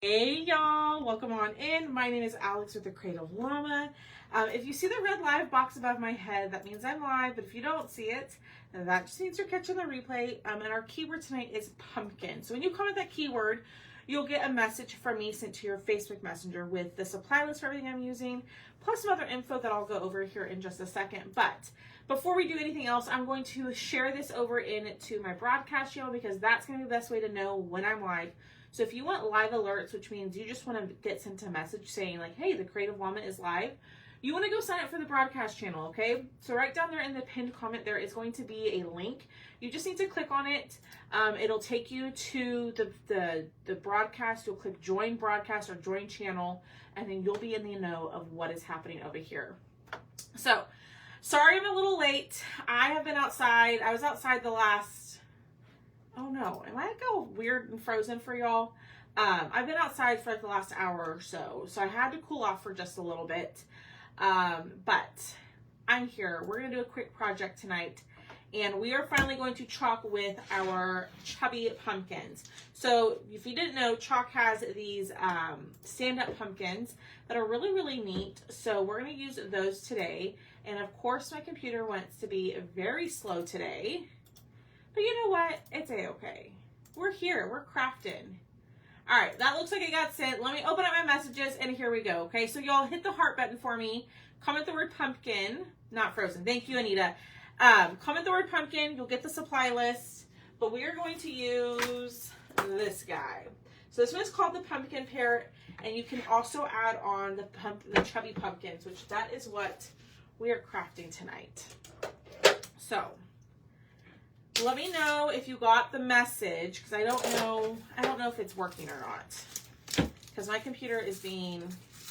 Hey y'all, welcome on in. My name is Alex with the Creative Llama. If you see the red live box above my head, that means I'm live, but if you don't see it, that just means you're catching the replay. And our keyword tonight is pumpkin. So when you comment that keyword, you'll get a message from me sent to your Facebook Messenger with the supply list for everything I'm using, plus some other info that I'll go over here in just a second. But before we do anything else, I'm going to share this over into my broadcast channel because that's going to be the best way to know when I'm live. So if you want live alerts, which means you just want to get sent a message saying like, hey, the Creative Llama is live, you want to go sign up for the broadcast channel, okay? So right down there in the pinned comment, there is going to be a link. You just need to click on it. It'll take you to the broadcast. You'll click join broadcast or join channel, and then you'll be in the know of what is happening over here. So sorry I'm a little late. I have been outside. I was outside the last, oh no, am I go weird and frozen for y'all? I've been outside for like the last hour or so, so I had to cool off for just a little bit. But I'm here. We're gonna do a quick project tonight, and we are finally going to chalk with our chubby pumpkins. So if you didn't know, Chalk has these stand-up pumpkins that are really, really neat. So we're gonna use those today. And of course, my computer wants to be very slow today. But you know what? It's a-okay. We're here. We're crafting. All right. That looks like it got sent. Let me open up my messages, and here we go. Okay. So y'all hit the heart button for me. Comment the word pumpkin. Not frozen. Thank you, Anita. Comment the word pumpkin. You'll get the supply list. But we are going to use this guy. So this one is called the Pumpkin Parrot. And you can also add on the chubby pumpkins, which that is what we are crafting tonight. So let me know if you got the message, because I don't know if it's working or not, because my computer is being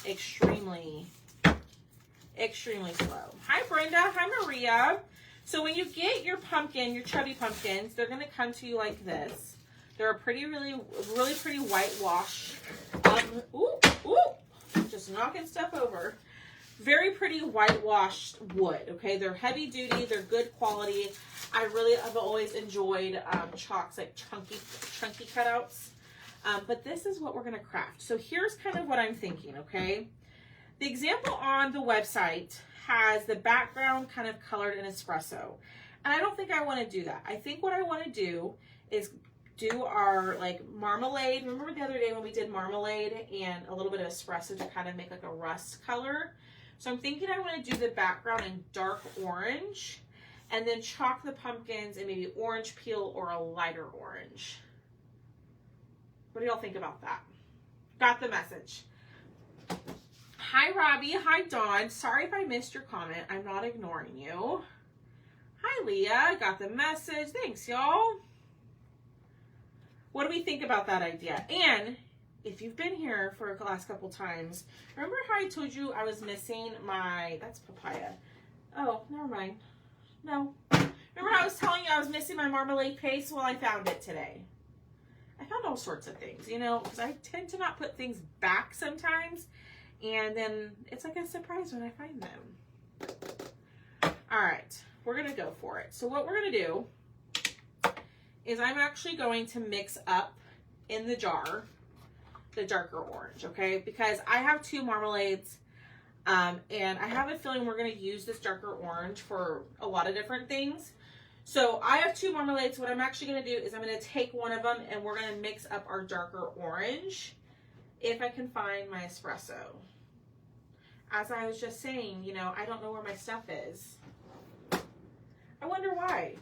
extremely slow. Hi Brenda, hi Maria. So when you get your pumpkin, your chubby pumpkins, they're going to come to you like this. They're a really pretty whitewash. Just knocking stuff over. Very pretty whitewashed wood, okay? They're heavy duty, they're good quality. I really have always enjoyed Chalk's like chunky cutouts. But this is what we're gonna craft. So here's kind of what I'm thinking, okay? The example on the website has the background kind of colored in espresso. And I don't think I wanna do that. I think what I wanna do is do our like marmalade. Remember the other day when we did marmalade and a little bit of espresso to kind of make like a rust color? So I'm thinking I want to do the background in dark orange and then chalk the pumpkins in maybe orange peel or a lighter orange. What do y'all think about that? Got the message. Hi, Robbie. Hi, Dawn. Sorry if I missed your comment. I'm not ignoring you. Hi, Leah. Got the message. Thanks, y'all. What do we think about that idea? And if you've been here for the last couple times, remember how I told you I was missing my, that's papaya. Oh, never mind. No. Remember how I was telling you I was missing my marmalade paste? Well, I found it today. I found all sorts of things, you know, because I tend to not put things back sometimes. And then it's like a surprise when I find them. All right, we're going to go for it. So what we're going to do is I'm actually going to mix up in the jar the darker orange, okay? Because I have two marmalades, and I have a feeling we're going to use this darker orange for a lot of different things. So I have two marmalades. What I'm actually going to do is I'm going to take one of them, and we're going to mix up our darker orange, if I can find my espresso. As I was just saying, you know, I don't know where my stuff is. I wonder why.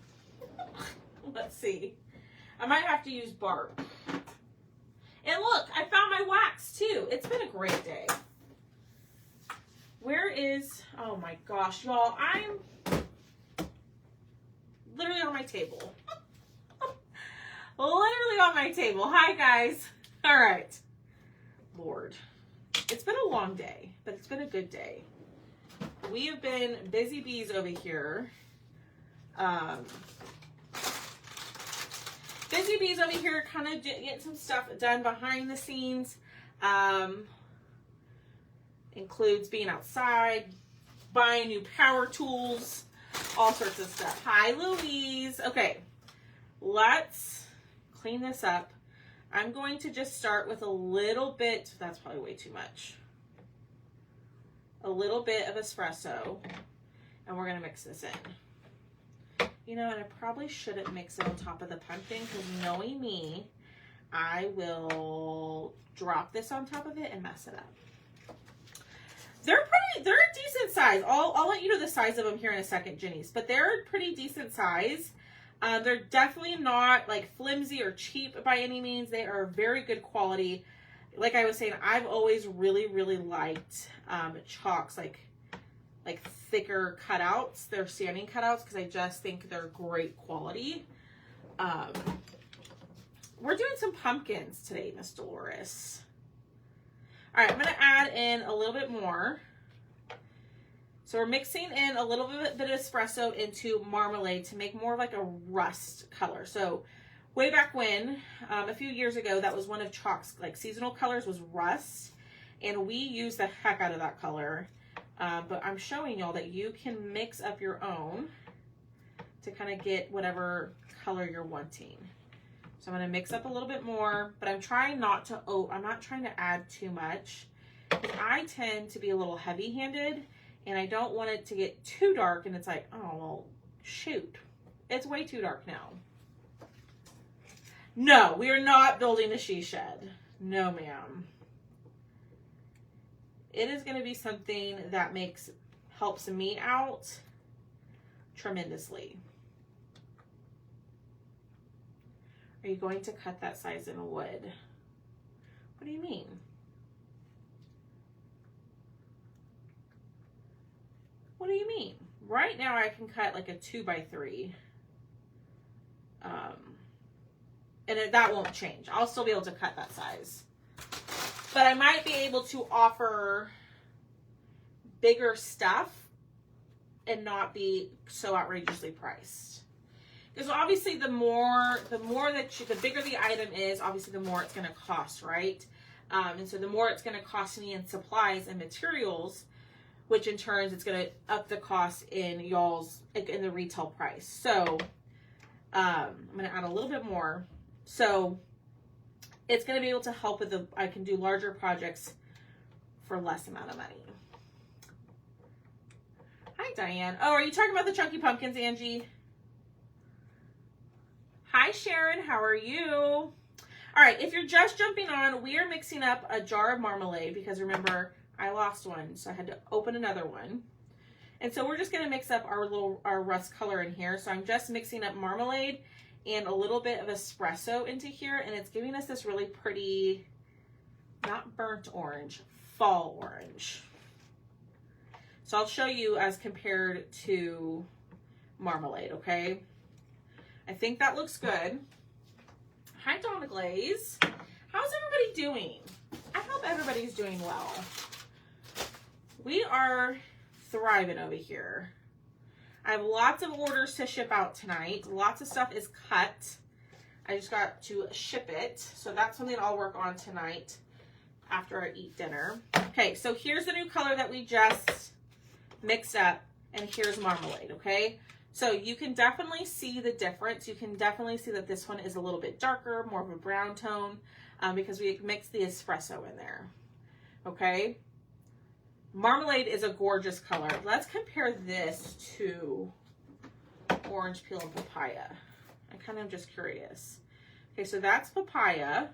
Let's see. I might have to use bark. And look, I found my wax too. It's been a great day. Where is, oh my gosh, y'all, I'm literally on my table. Literally on my table. Hi, guys. All right. Lord, it's been a long day, but it's been a good day. We have been busy bees over here. Busy bees over here, kind of getting some stuff done behind the scenes. Includes being outside, buying new power tools, all sorts of stuff. Hi, Louise. Okay, let's clean this up. I'm going to just start with a little bit, that's probably way too much. A little bit of espresso, and we're gonna mix this in. You know, and I probably shouldn't mix it on top of the pumpkin because knowing me, I will drop this on top of it and mess it up. They're a decent size. I'll let you know the size of them here in a second, Jenny's, but they're a pretty decent size. They're definitely not like flimsy or cheap by any means. They are very good quality. Like I was saying, I've always really, really liked chalks, like thicker cutouts. They're standing cutouts because I just think they're great quality. We're doing some pumpkins today, Miss Dolores. All right, I'm going to add in a little bit more. So we're mixing in a little bit of espresso into marmalade to make more like a rust color. So way back when, a few years ago, that was one of Chalk's like seasonal colors was rust. And we use the heck out of that color. But I'm showing y'all that you can mix up your own to kind of get whatever color you're wanting. So I'm going to mix up a little bit more, but I'm trying not to, I'm not trying to add too much. I tend to be a little heavy-handed, and I don't want it to get too dark, and it's like, oh, well, shoot. It's way too dark now. No, we are not building a she shed. No, ma'am. It is going to be something that helps me out tremendously. Are you going to cut that size in wood? What do you mean? What do you mean? Right now I can cut like a 2x3. And that won't change. I'll still be able to cut that size. But I might be able to offer bigger stuff and not be so outrageously priced. Because obviously the bigger the item is, obviously the more it's going to cost, right? And so the more it's going to cost me in supplies and materials, which in turn it's going to up the cost in the retail price. So I'm going to add a little bit more. So it's going to be able to help with I can do larger projects for less amount of money. Hi, Diane. Oh, are you talking about the chunky pumpkins, Angie? Hi, Sharon. How are you? All right. If you're just jumping on, we are mixing up a jar of marmalade because remember, I lost one, so I had to open another one. And so we're just going to mix up our rust color in here. So I'm just mixing up marmalade and a little bit of espresso into here, and it's giving us this really pretty, not burnt orange, fall orange. So I'll show you as compared to marmalade, okay? I think that looks good. Hi, Donna Glaze. How's everybody doing? I hope everybody's doing well. We are thriving over here. I have lots of orders to ship out tonight. Lots of stuff is cut. I just got to ship it. So that's something I'll work on tonight after I eat dinner. Okay, so here's the new color that we just mixed up, and here's marmalade, okay? So you can definitely see the difference. You can definitely see that this one is a little bit darker, more of a brown tone, because we mixed the espresso in there, okay? Marmalade is a gorgeous color. Let's compare this to orange peel and papaya. I kind of just curious. Okay, so that's papaya.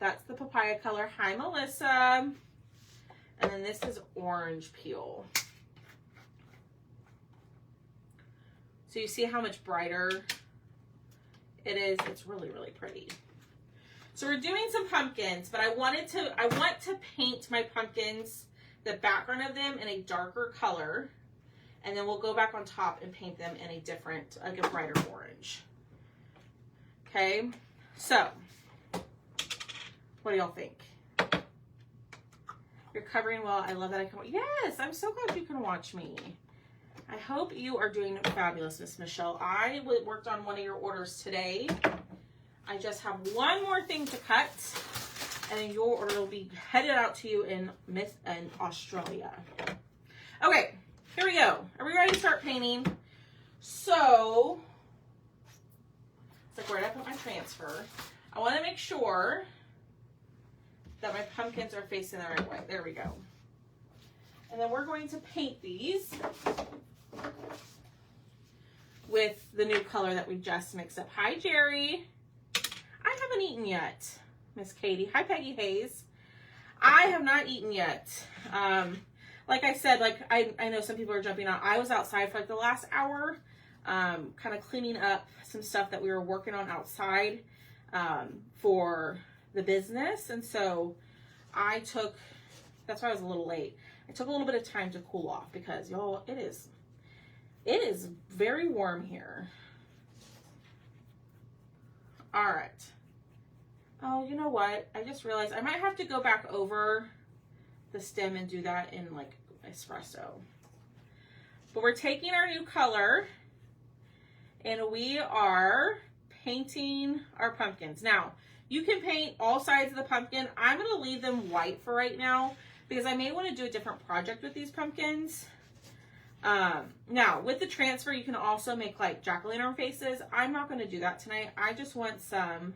That's the papaya color. Hi, Melissa. And then this is orange peel. So you see how much brighter it is? It's really, really pretty. So we're doing some pumpkins, but I want to paint my pumpkins, the background of them, in a darker color. And then we'll go back on top and paint them in a different, like a brighter orange. Okay, so what do y'all think? You're covering well. I love that I can. Yes, I'm so glad you can watch me. I hope you are doing fabulous, Miss Michelle. I worked on one of your orders today. I just have one more thing to cut, and then your order will be headed out to you in Australia. Okay, here we go. Are we ready to start painting? So, it's like where did I put my transfer? I want to make sure that my pumpkins are facing the right way. There we go. And then we're going to paint these with the new color that we just mixed up. Hi, Jerry. I haven't eaten yet, Miss Katie. Hi, Peggy Hayes. I have not eaten yet. Like I said, like I know some people are jumping on. I was outside for like the last hour, kind of cleaning up some stuff that we were working on outside for the business. And so that's why I was a little late. I took a little bit of time to cool off because y'all, it is very warm here. All right. Oh, you know what? I just realized I might have to go back over the stem and do that in like espresso. But we're taking our new color and we are painting our pumpkins. Now, you can paint all sides of the pumpkin. I'm going to leave them white for right now because I may want to do a different project with these pumpkins. Now, with the transfer, you can also make like jack-o'-lantern faces. I'm not going to do that tonight. I just want some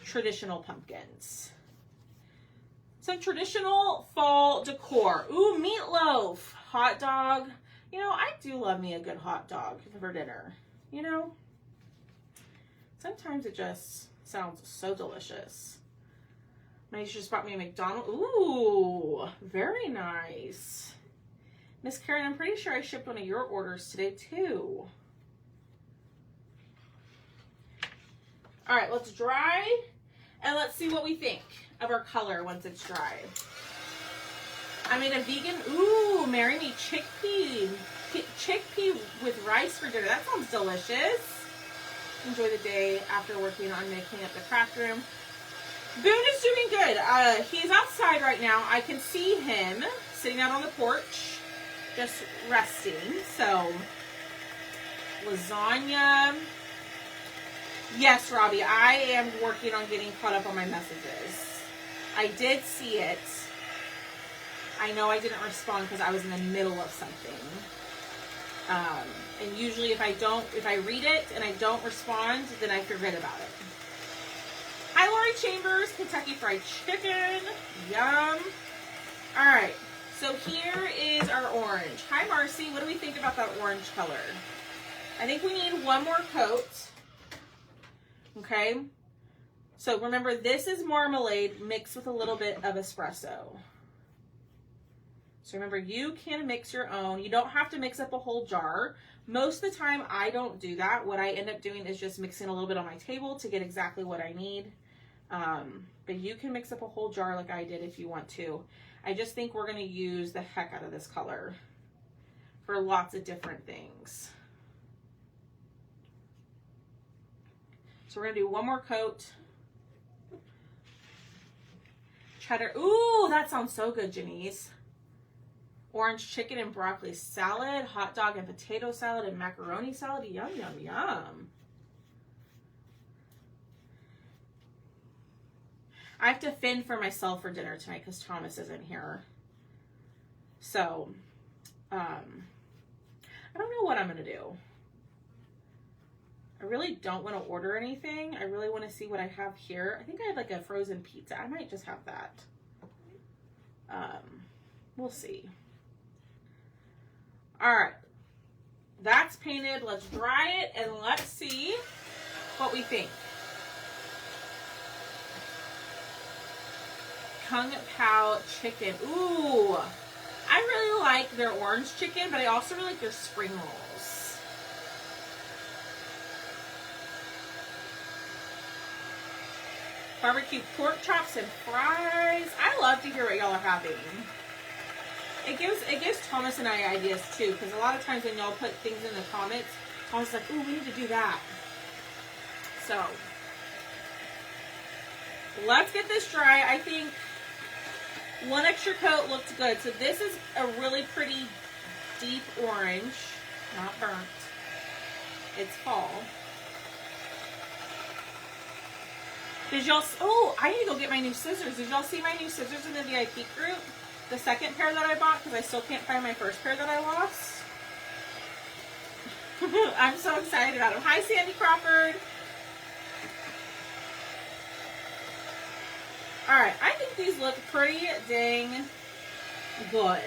traditional pumpkins. Some traditional fall decor. Ooh, meatloaf, hot dog. You know, I do love me a good hot dog for dinner. You know, sometimes it just sounds so delicious. Manisha just brought me a McDonald's. Ooh, very nice. Miss Karen, I'm pretty sure I shipped one of your orders today too. All right, let's dry and let's see what we think of our color once it's dry. I made a vegan, ooh, marry me chickpea with rice for dinner. That sounds delicious. Enjoy the day after working on making up the craft room. Boone is doing good. He's outside right now. I can see him sitting out on the porch, just resting. So, lasagna. Yes, Robbie, I am working on getting caught up on my messages. I did see it. I know I didn't respond because I was in the middle of something. And usually if I read it and I don't respond, then I forget about it. Hi, Lori Chambers, Kentucky Fried Chicken. Yum. All right, so here is our orange. Hi, Marcy. What do we think about that orange color? I think we need one more coat. Okay. So remember, this is marmalade mixed with a little bit of espresso. So remember, you can mix your own. You don't have to mix up a whole jar. Most of the time, I don't do that. What I end up doing is just mixing a little bit on my table to get exactly what I need. But you can mix up a whole jar like I did if you want to. I just think we're going to use the heck out of this color for lots of different things. So we're going to do one more coat. Cheddar. Ooh, that sounds so good, Janice. Orange chicken and broccoli salad, hot dog and potato salad, and macaroni salad. Yum, yum, yum. I have to fend for myself for dinner tonight because Thomas isn't here. So, I don't know what I'm going to do. I really don't want to order anything. I really want to see what I have here. I think I have like a frozen pizza. I might just have that. We'll see. All right, that's painted. Let's dry it and let's see what we think. Kung Pao chicken. Ooh, I really like their orange chicken, but I also really like their spring rolls. Barbecue pork chops and fries. I love to hear what y'all are having. It gives Thomas and I ideas too, because a lot of times when y'all put things in the comments, Thomas is like, ooh, we need to do that. So, let's get this dry. I think one extra coat looked good. So this is a really pretty deep orange, not burnt. It's fall. Did y'all, oh, I need to go get my new scissors. Did y'all see my new scissors in the VIP group? The second pair that I bought, because I still can't find my first pair that I lost. I'm so excited about them. Hi, Sandy Crawford. All right, I think these look pretty dang good.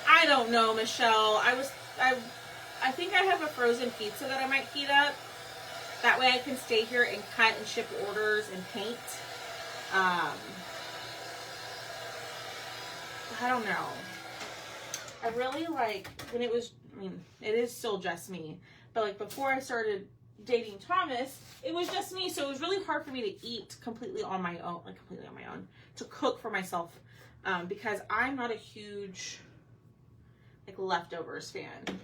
I don't know, Michelle. I think I have a frozen pizza that I might heat up. That way I can stay here and cut and ship orders and paint. I don't know. I really like when it was, I mean, it is still just me, but like before I started dating Thomas, it was just me. So it was really hard for me to eat completely on my own, to cook for myself, because I'm not a huge like leftovers fan.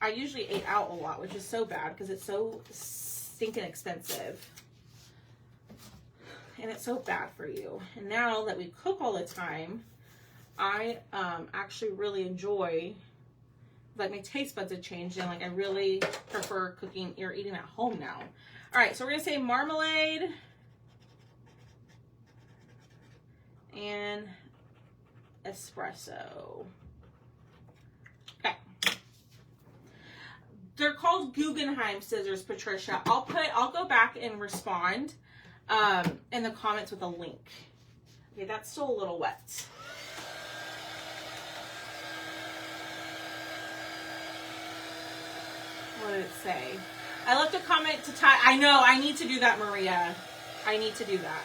I usually ate out a lot, which is so bad because it's so stinking expensive. And it's so bad for you. And now that we cook all the time, I actually really enjoy, like my taste buds have changed and like I really prefer cooking or eating at home now. All right, so we're gonna say marmalade and espresso. Okay. They're called Guggenheim scissors, Patricia. I'll go back and respond in the comments with a link. Okay, that's still a little wet. What did it say? I left a comment to tie. I know, I need to do that, Maria. I need to do that.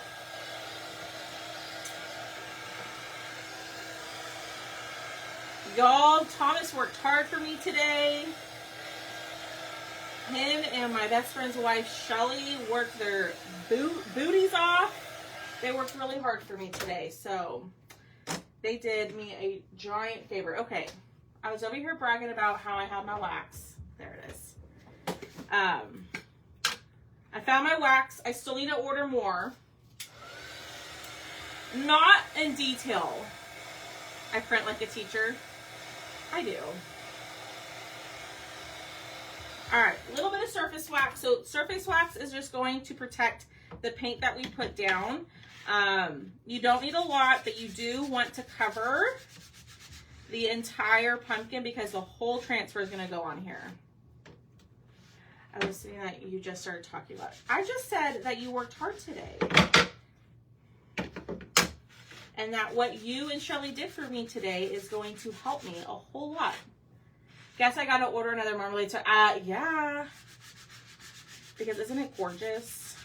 Y'all, Thomas worked hard for me today. Him and my best friend's wife, Shelly, worked their booties off. They worked really hard for me today, so they did me a giant favor. Okay, I was over here bragging about how I have my wax. There it is. I found my wax. I still need to order more. Not in detail. I print like a teacher. I do. All right, a little bit of surface wax. So surface wax is just going to protect the paint that we put down. You don't need a lot, but you do want to cover the entire pumpkin because the whole transfer is going to go on here. I was saying that you just started talking about it. I just said that you worked hard today. And that what you and Shelly did for me today is going to help me a whole lot. Guess I gotta order another marmalade. So, yeah. Because isn't it gorgeous?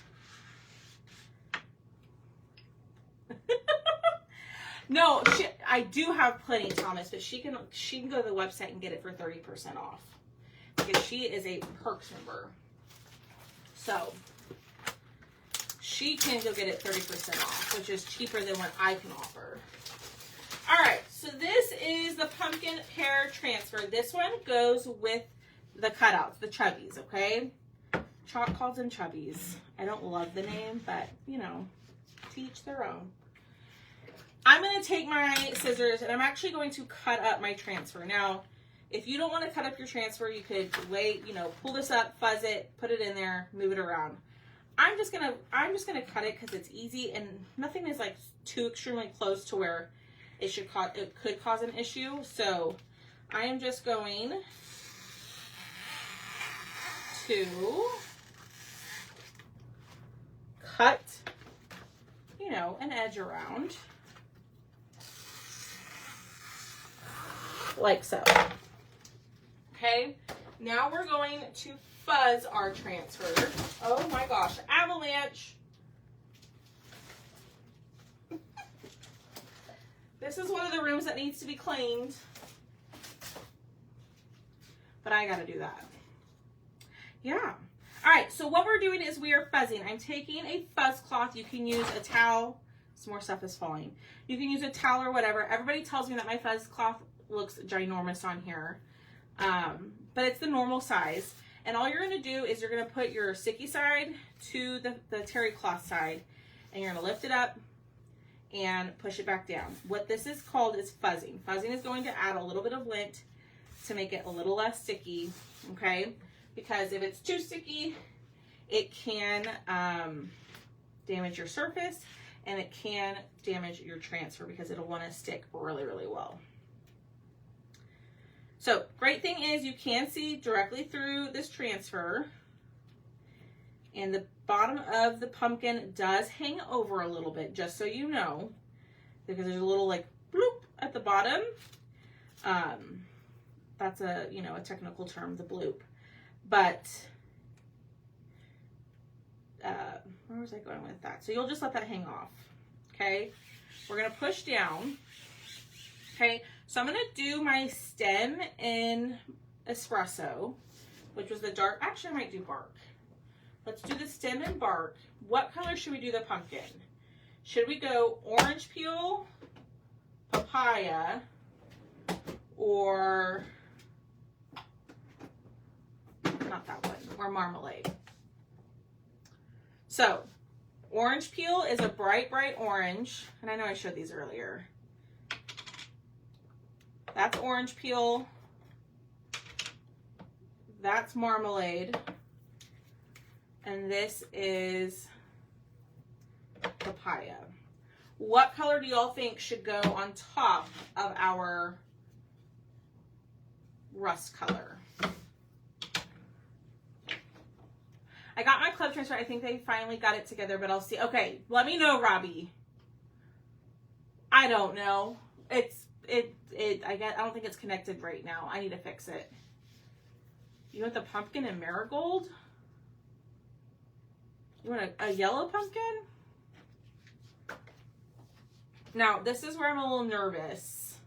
No, I do have plenty, Thomas, but she can go to the website and get it for 30% off. Because she is a Perks member. So, she can go get it 30% off, which is cheaper than what I can offer. All right, so this is the pumpkin pear transfer. This one goes with the cutouts, the chubbies, okay? Chalk calls them chubbies. I don't love the name, but, you know, to each their own. I'm going to take my scissors, and I'm actually going to cut up my transfer. Now, if you don't want to cut up your transfer, you could wait, you know, pull this up, fuzz it, put it in there, move it around. I'm just gonna cut it because it's easy and nothing is like too extremely close to where it could cause an issue. So I am just going to cut, you know, an edge around like so. Okay, now we're going to fuzz our transfer. Oh my gosh, avalanche. This is one of the rooms that needs to be cleaned. But I gotta do that. Yeah. All right, so what we're doing is we are fuzzing. I'm taking a fuzz cloth. You can use a towel. Some more stuff is falling. You can use a towel or whatever. Everybody tells me that my fuzz cloth looks ginormous on here. But it's the normal size. And all you're going to do is you're going to put your sticky side to the terry cloth side. And you're going to lift it up and push it back down. What this is called is fuzzing. Fuzzing is going to add a little bit of lint to make it a little less sticky, okay? Because if it's too sticky, it can damage your surface and it can damage your transfer because it'll want to stick really, really well. So great thing is you can see directly through this transfer, and the bottom of the pumpkin does hang over a little bit, just so you know, because there's a little like bloop at the bottom. That's a, you know, a technical term, the bloop. But where was I going with that? So you'll just let that hang off. Okay, we're gonna push down. Okay, so I'm gonna do my stem in espresso, which was the dark. Actually, I might do bark. Let's do the stem and bark. What color should we do the pumpkin? Should we go orange peel, papaya, or not that one, or marmalade? So orange peel is a bright, bright orange. And I know I showed these earlier. That's orange peel. That's marmalade. And this is papaya. What color do y'all think should go on top of our rust color? I got my club transfer. I think they finally got it together, but I'll see. Okay, let me know, Robbie. I don't know. I don't think it's connected right now. I need to fix it. You want the pumpkin and marigold? You want a yellow pumpkin? Now, this is where I'm a little nervous.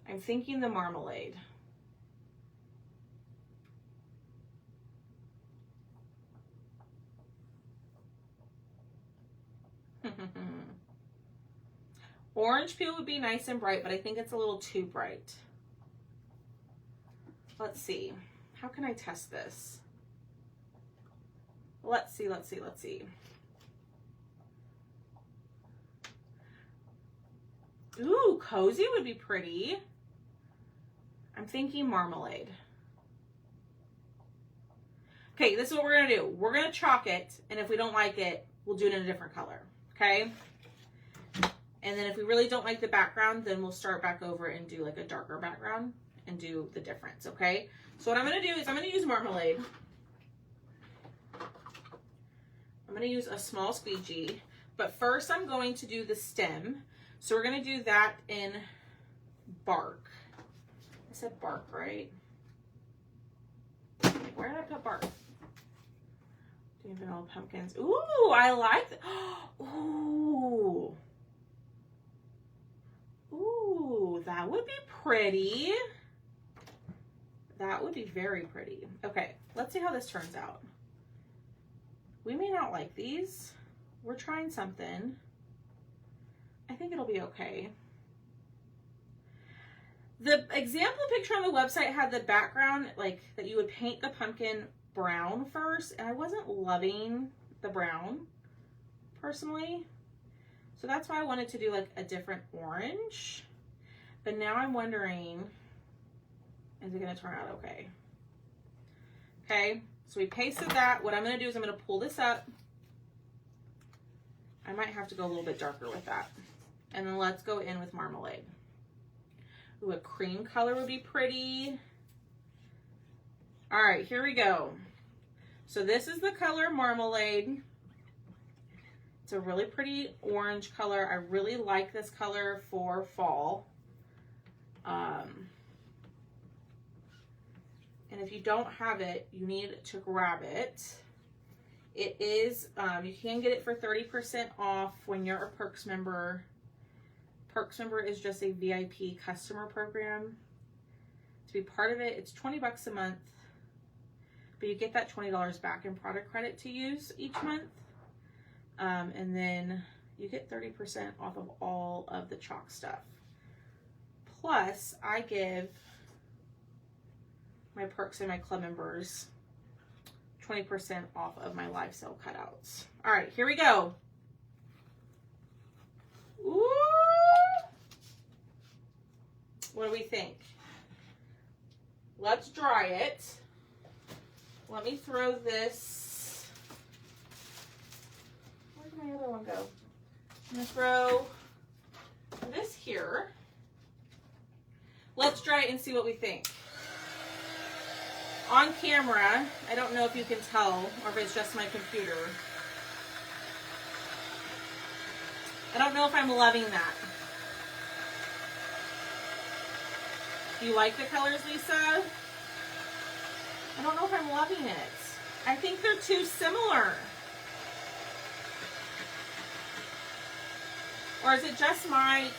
I'm thinking the marmalade. Orange peel would be nice and bright, but I think it's a little too bright. Let's see. How can I test this? Let's see. Ooh, cozy would be pretty. I'm thinking marmalade. Okay, this is what we're gonna do. We're gonna chalk it, and if we don't like it, we'll do it in a different color, okay? And then if we really don't like the background, then we'll start back over and do like a darker background and do the difference, okay? So what I'm gonna do is I'm gonna use marmalade. I'm gonna use a small squeegee, but first I'm going to do the stem. So we're gonna do that in bark. I said bark, right? Where did I put bark? Doing vanilla pumpkins. Ooh, I like that. Ooh. Ooh, that would be pretty. That would be very pretty. Okay, let's see how this turns out. We may not like these. We're trying something. I think it'll be okay. The example picture on the website had the background, like, that you would paint the pumpkin brown first, and I wasn't loving the brown, personally. So that's why I wanted to do, like, a different orange. But now I'm wondering, is it going to turn out okay? Okay, so we pasted that. What I'm going to do is I'm going to pull this up. I might have to go a little bit darker with that. And then let's go in with marmalade. Ooh, a cream color would be pretty. All right, here we go. So this is the color marmalade. It's a really pretty orange color. I really like this color for fall. And if you don't have it, you need to grab it. It is, you can get it for 30% off when you're a Perks member. Perks member is just a VIP customer program. To be part of it, it's 20 bucks a month, but you get that $20 back in product credit to use each month. And then you get 30% off of all of the chalk stuff. Plus, I give my Perks and my club members 20% off of my live sale cutouts. All right, here we go. Ooh. What do we think? Let's dry it. Let me throw this. Where did my other one go? I'm gonna throw this here. Let's dry it and see what we think. On camera, I don't know if you can tell or if it's just my computer. I don't know if I'm loving that. Do you like the colors, Lisa? I don't know if I'm loving it. I think they're too similar. Or is it just my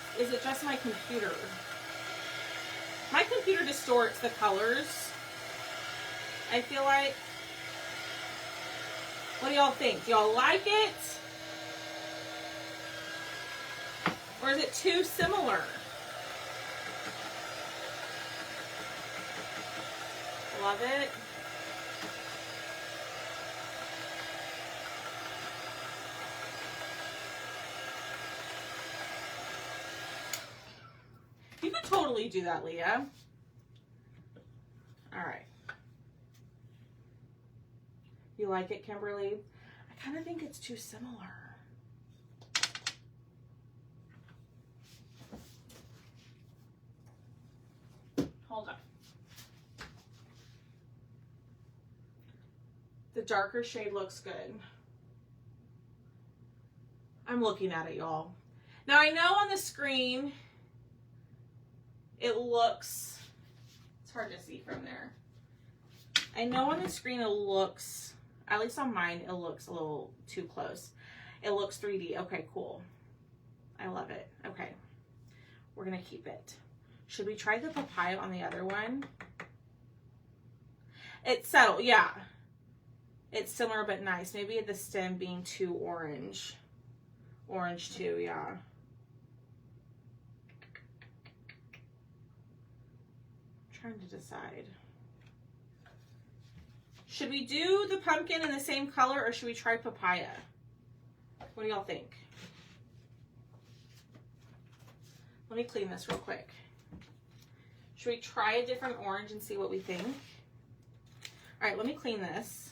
computer? My computer distorts the colors. I feel like. What do y'all think? Do y'all like it? Or is it too similar? Love it. You could totally do that, Leah. All right. You like it, Kimberly? I kind of think it's too similar. Hold on. The darker shade looks good. I'm looking at it, y'all. Now I know on the screen it looks, it's hard to see from there. I know on the screen it looks, at least on mine, it looks a little too close. It looks 3D. Okay, cool. I love it. Okay, we're gonna keep it. Should we try the papaya on the other one? It's subtle, yeah. It's similar but nice. Maybe the stem being too orange. Orange too, yeah. Trying to decide. Should we do the pumpkin in the same color or should we try papaya? What do y'all think? Let me clean this real quick. Should we try a different orange and see what we think? All right, let me clean this.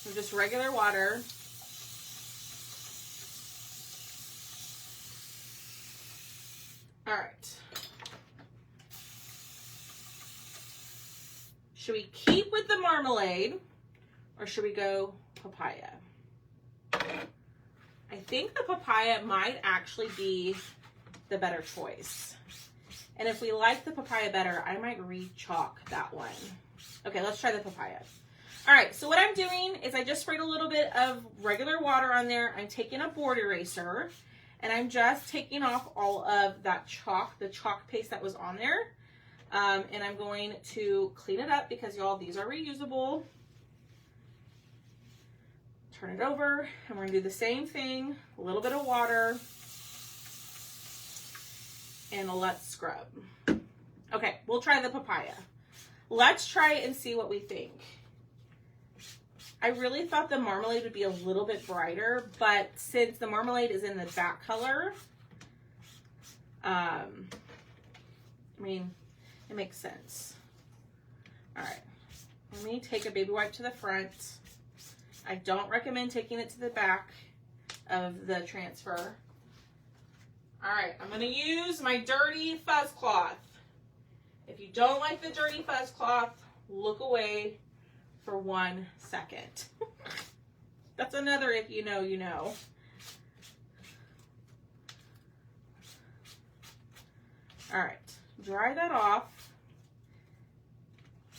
So just regular water. All right. Should we keep with the marmalade or should we go papaya? I think the papaya might actually be the better choice. And if we like the papaya better, I might re-chalk that one. Okay, let's try the papaya. All right, so what I'm doing is I just sprayed a little bit of regular water on there. I'm taking a board eraser and I'm just taking off all of that chalk, the chalk paste that was on there. And I'm going to clean it up because y'all, these are reusable. Turn it over and we're gonna do the same thing, a little bit of water, and let's scrub. Okay, we'll try the papaya. Let's try it and see what we think. I really thought the marmalade would be a little bit brighter, but since the marmalade is in the back color, I mean, it makes sense. All right, let me take a baby wipe to the front. I don't recommend taking it to the back of the transfer. All right, I'm gonna use my dirty fuzz cloth. If you don't like the dirty fuzz cloth, look away for 1 second. That's another if you know, you know. All right, dry that off.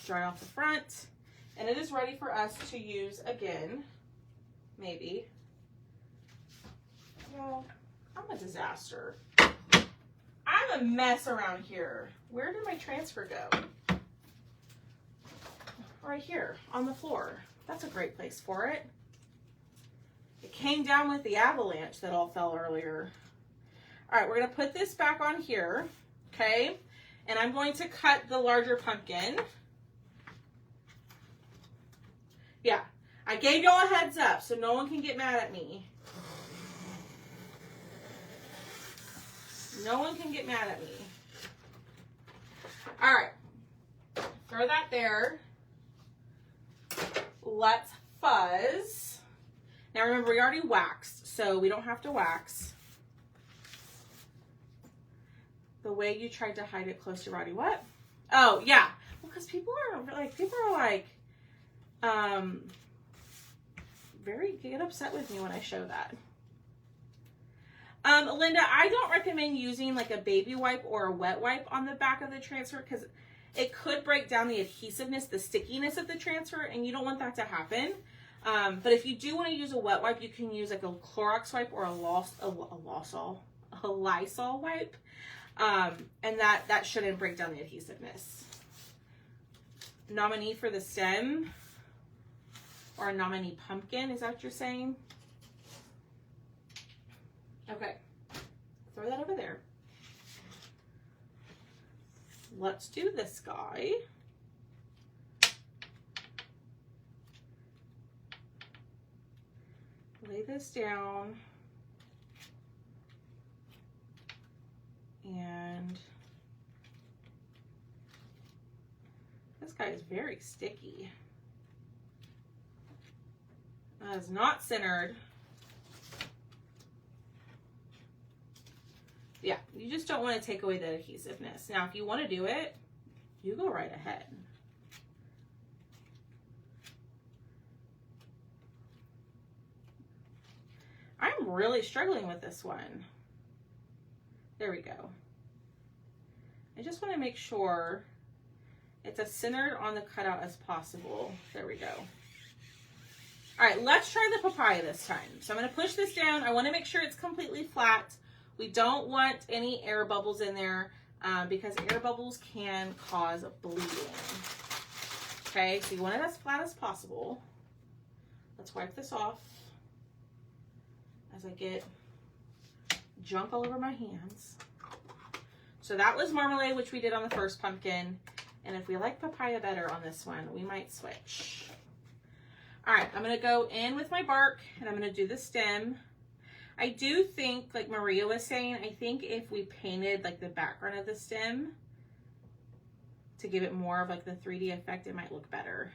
Dry off the front. And it is ready for us to use again, maybe. Well, I'm a disaster. I'm a mess around here. Where did my transfer go? Right here on the floor. That's a great place for it. It came down with the avalanche that all fell earlier. All right, we're gonna put this back on here, okay? And I'm going to cut the larger pumpkin. Yeah, I gave y'all a heads up so no one can get mad at me. No one can get mad at me. All right, throw that there. Let's fuzz. Now remember, we already waxed, so we don't have to wax. the way you tried to hide it close to Roddy. What? Oh, yeah. Well, because people are like, get upset with me when I show that. Linda, I don't recommend using like a baby wipe or a wet wipe on the back of the transfer because it could break down the adhesiveness, the stickiness of the transfer, and you don't want that to happen. But if you do want to use a wet wipe, you can use like a Clorox wipe or a Lysol wipe. And that shouldn't break down the adhesiveness. Nominee for the stem or a nominee pumpkin, is that what you're saying? Okay, throw that over there. Let's do this guy. Lay this down. And this guy is very sticky. That is not centered. Yeah, you just don't want to take away the adhesiveness. Now, if you want to do it, you go right ahead. I'm really struggling with this one. There we go. I just want to make sure it's as centered on the cutout as possible. There we go. All right, let's try the papaya this time. So I'm going to push this down. I want to make sure it's completely flat. We don't want any air bubbles in there because air bubbles can cause bleeding. Okay, so you want it as flat as possible. Let's wipe this off as I get junk all over my hands. So that was marmalade, which we did on the first pumpkin. And if we like papaya better on this one, we might switch. All right, I'm gonna go in with my bark and I'm gonna do the stem. I do think, like Maria was saying, I think if we painted like the background of the stem to give it more of like the 3D effect, it might look better.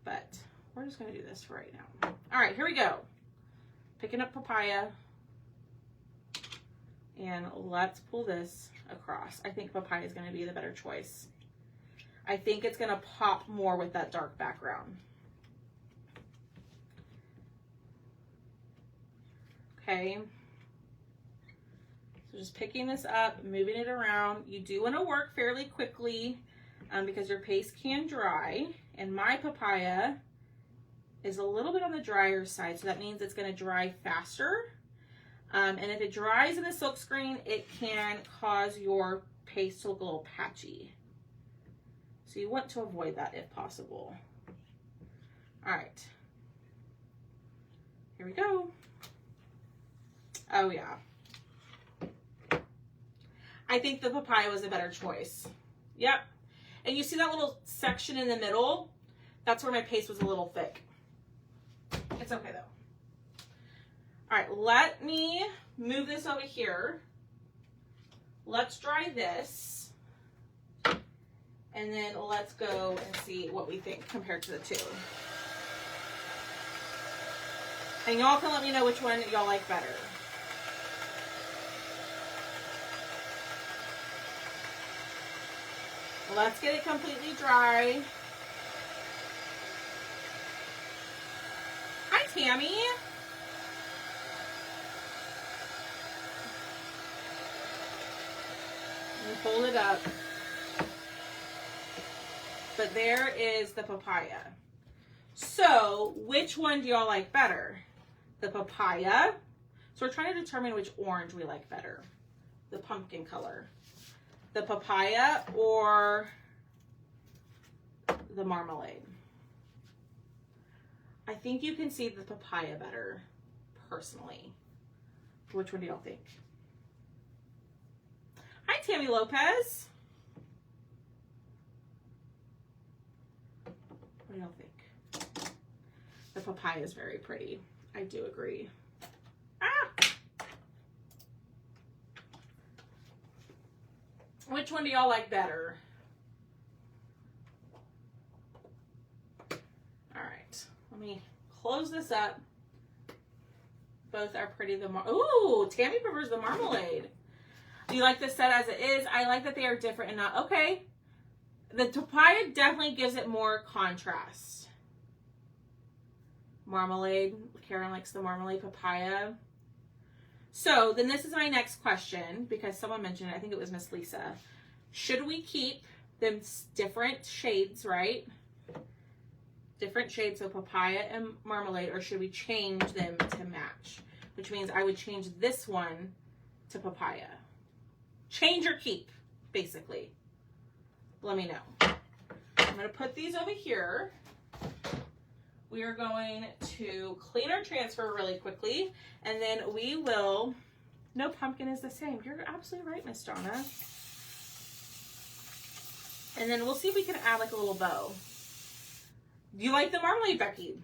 But we're just gonna do this for right now. All right, here we go. Picking up papaya. And let's pull this across. I think papaya is gonna be the better choice. I think it's gonna pop more with that dark background. Okay. So just picking this up, moving it around. You do wanna work fairly quickly because your paste can dry. And my papaya is a little bit on the drier side, so that means it's gonna dry faster. And if it dries in the silk screen, it can cause your paste to look a little patchy. So you want to avoid that if possible. All right, here we go. Oh yeah. I think the papaya was a better choice. Yep. And you see that little section in the middle? That's where my paste was a little thick. It's okay though. All right, let me move this over here. Let's dry this. And then let's go and see what we think compared to the two. And y'all can let me know which one y'all like better. Let's get it completely dry. Hi, Tammy. And fold it up. But there is the papaya. So, which one do y'all like better? The papaya. So we're trying to determine which orange we like better. The pumpkin color. The papaya or the marmalade. I think you can see the papaya better, personally. Which one do y'all think? Hi, Tammy Lopez. What do y'all think? The papaya is very pretty. I do agree. Ah! Which one do y'all like better? All right, let me close this up. both are pretty. Ooh, Tammy prefers the marmalade. Do you like this set as it is? I like that they are different and not, okay. The papaya definitely gives it more contrast. Marmalade. Karen likes the marmalade papaya. So then this is my next question, because someone mentioned it. I think it was Miss Lisa. Should we keep them different shades, right? Different shades of papaya and marmalade, or should we change them to match? Which means I would change this one to papaya. Change or keep, basically. Let me know. I'm going to put these over here. We are going to clean our transfer really quickly, and then we will, no pumpkin is the same. You're absolutely right, Miss Donna. And then we'll see if we can add like a little bow. Do you like the marmalade, Becky?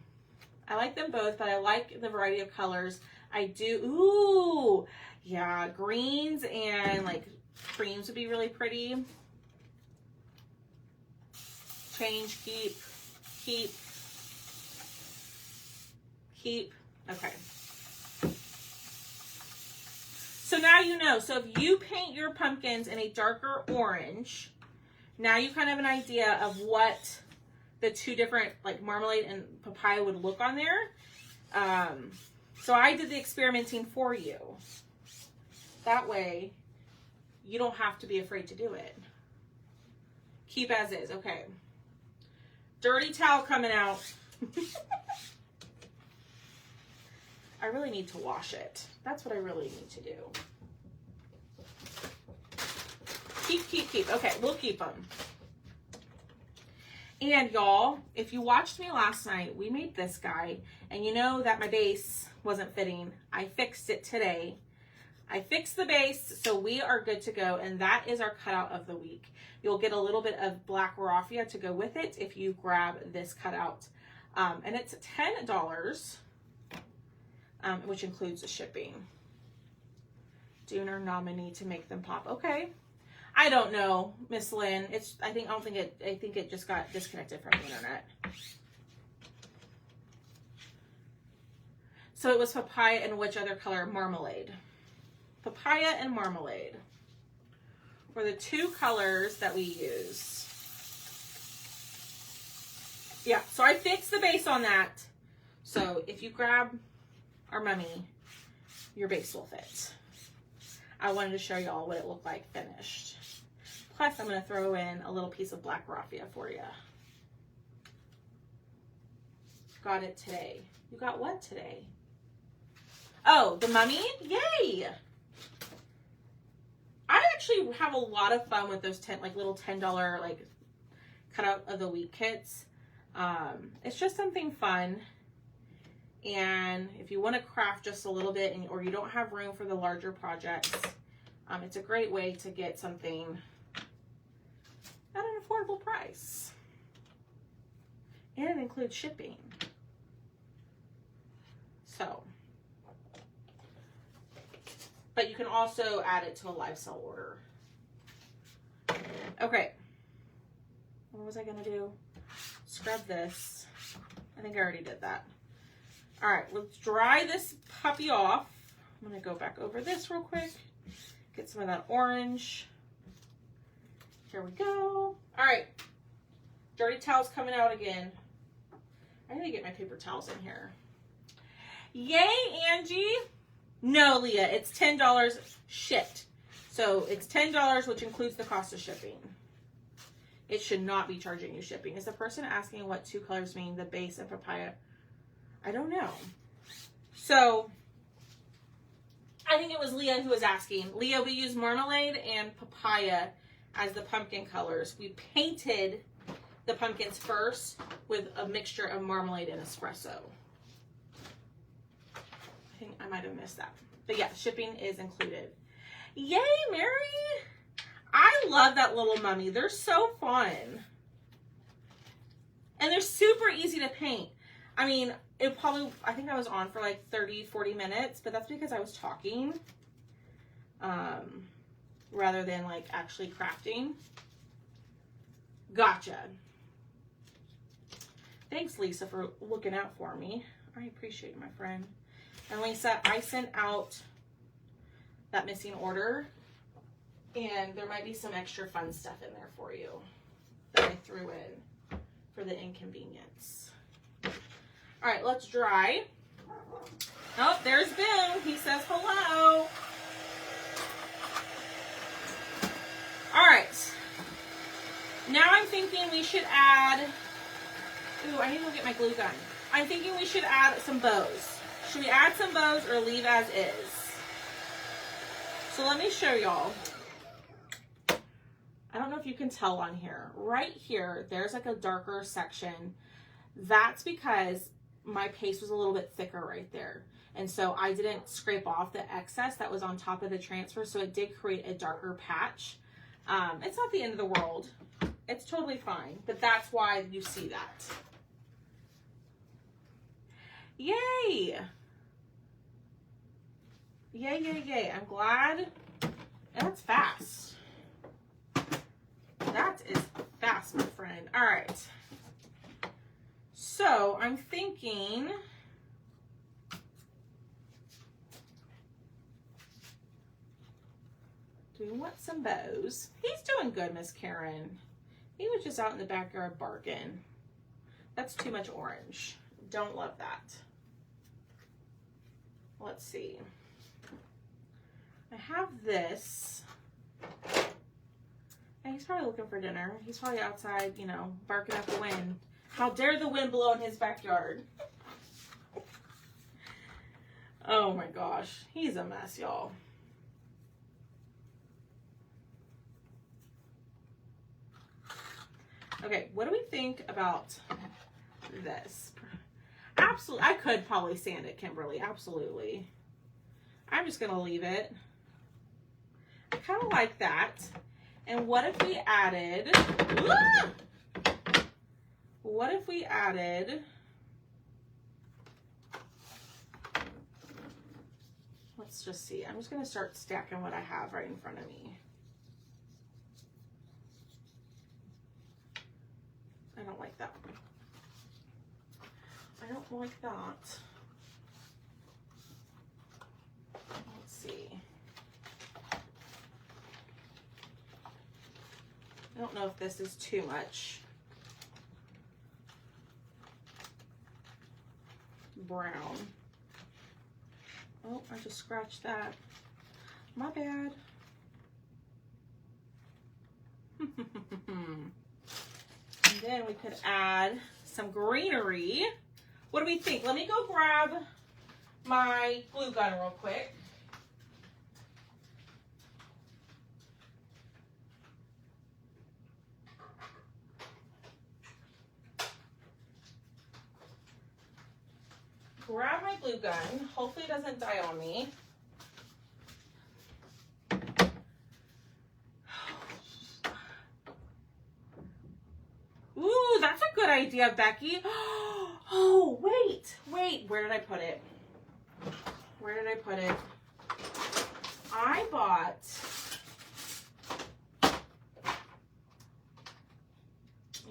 I like them both, but I like the variety of colors. I do, ooh, yeah, greens and like creams would be really pretty. Change, keep, keep, keep. Okay. So now you know. So if you paint your pumpkins in a darker orange, now you kind of have an idea of what the two different like marmalade and papaya would look on there. So I did the experimenting for you. That way you don't have to be afraid to do it. Keep as is. Okay. Dirty towel coming out. I really need to wash it. That's what I really need to do. Keep, keep, keep. Okay, we'll keep them. And y'all, if you watched me last night, we made this guy, and you know that my base wasn't fitting. I fixed it today. I fixed the base, so we are good to go, and that is our cutout of the week. You'll get a little bit of black raffia to go with it if you grab this cutout. And it's $10, which includes the shipping. Donor nominee to make them pop. Okay. I don't know, Miss Lynn. I think it just got disconnected from the internet. So it was papaya and which other color? Marmalade. Papaya and marmalade were the two colors that we used. Yeah, so I fixed the base on that. So if you grab our mummy, your base will fit. I wanted to show y'all what it looked like finished. Plus, I'm going to throw in a little piece of black raffia for you. Got it today. You got what today? Oh, the mummy? Yay! I actually have a lot of fun with those little $10 like cutout of the week kits. It's just something fun. And if you want to craft just a little bit or you don't have room for the larger projects, it's a great way to get something at an affordable price. And it includes shipping. So, but you can also add it to a live sell order. Okay. What was I going to do? Scrub this. I think I already did that. All right, let's dry this puppy off. I'm going to go back over this real quick. Get some of that orange. Here we go. All right. Dirty towels coming out again. I need to get my paper towels in here. Yay, Angie. No, Leah, it's $10 shipped. So it's $10, which includes the cost of shipping. It should not be charging you shipping. Is the person asking what two colors mean, the base and papaya? I don't know. So I think it was Leah who was asking. Leah, we use marmalade and papaya as the pumpkin colors. We painted the pumpkins first with a mixture of marmalade and espresso. I think I might have missed that. But yeah, shipping is included. Yay, Mary! I love that little mummy. They're so fun. And they're super easy to paint. I mean, I think I was on for like 30, 40 minutes, but that's because I was talking rather than like actually crafting. Gotcha. Thanks, Lisa, for looking out for me. I appreciate it, my friend. And Lisa, I sent out that missing order, and there might be some extra fun stuff in there for you that I threw in for the inconvenience. All right, let's dry. Oh, there's Boone. He says hello. All right. Now I'm thinking we should add, ooh, I need to go get my glue gun. I'm thinking we should add some bows. Should we add some bows or leave as is? So let me show y'all. I don't know if you can tell on here. Right here, there's like a darker section. That's because my paste was a little bit thicker right there. And so I didn't scrape off the excess that was on top of the transfer. So it did create a darker patch. It's not the end of the world. It's totally fine. But that's why you see that. Yay! Yay, yay, yay. I'm glad. And that's fast. That is fast, my friend. All right. So I'm thinking, do we want some bows? He's doing good, Miss Karen. He was just out in the backyard barking. That's too much orange. Don't love that. Let's see. I have this. And he's probably looking for dinner. He's probably outside, you know, barking at the wind. How dare the wind blow in his backyard? Oh my gosh. He's a mess, y'all. Okay, what do we think about this? Absolutely. I could probably sand it, Kimberly. Absolutely. I'm just going to leave it. I kind of like that. And what if we added... What if we added... Let's just see. I'm just going to start stacking what I have right in front of me. I don't like that one. I don't like that. Let's see. I don't know if this is too much brown. Oh, I just scratched that. My bad. And then we could add some greenery. What do we think? Let me go grab my glue gun real quick. Grab my glue gun. Hopefully it doesn't die on me. Ooh, that's a good idea, Becky. Oh, wait. Where did I put it? Where did I put it? I bought...